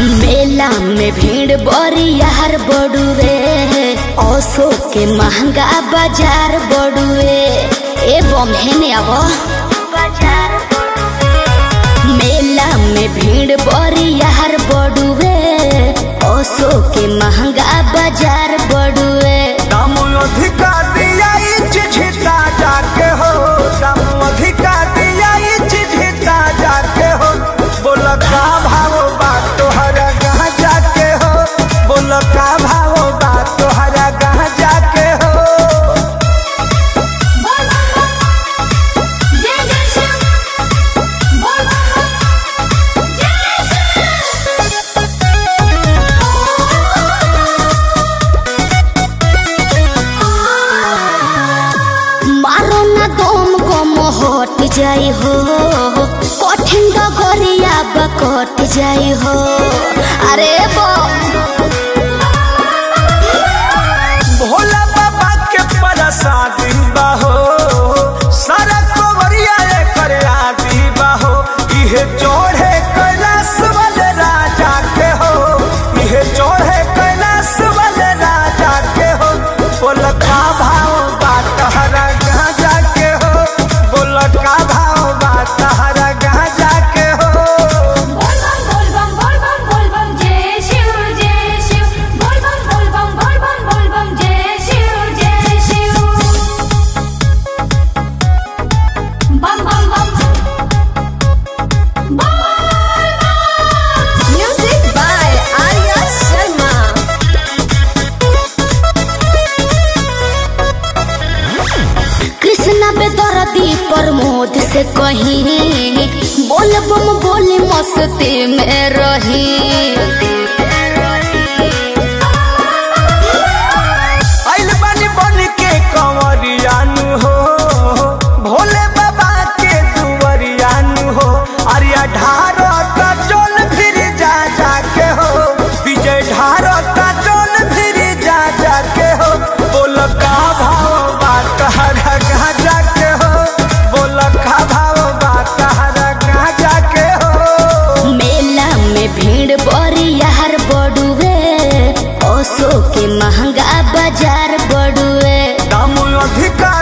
मेला में भीड़ बरियार बड़ुए, ओसो के महंगा बाजार बड़ुए। ए बम्हेने अब मेला में भीड़ बरियार बड़ुए, ओसो के महंगा बाजार बड़ुए। दाम अधिका दिया चिझिता जाके हो, दाम अधिका दिया चिझिता जाके हो। बोल का भाव बा तोहरा गहाँ जाके हो, बोल का भाव बा तोहरा गहाँ जाके हो। मारो ना दम गम हट जाई हो, कठिन डगरिया बकट जाई हो। अरे भोला बाबा के प्रसादी बाहो, सारा कोवरिया कर आदि बाहो। इहे चढ़े कैलाश वाले राजा के हो, इहे चढ़े कैलाश वाले राजा के हो। बोल का भाव बा तहरा गहाँ जाके हो, बोल का भाव बा तहरा गहाँ जाके हो। कृष्णा बेदर्दी प्रमोद से कहीं बोल बम बोले मस्ती में रही। आइल बानी बन के कंवरियानु हो, भोले बाबा के दुवरियानु हो। अरिया ढारो का चोल फिर जा जाके हो, विजय ढारो का चोल फिर जा जाके हो। बोल का भाव बा तहरा गहाँ जाके हो, बोल का भाव बा तहरा गहाँ जाके हो। मेला में भीड़ बरियार बड़ुए, ओसो के महंगा बाजार बड़ुए। दाम अधिका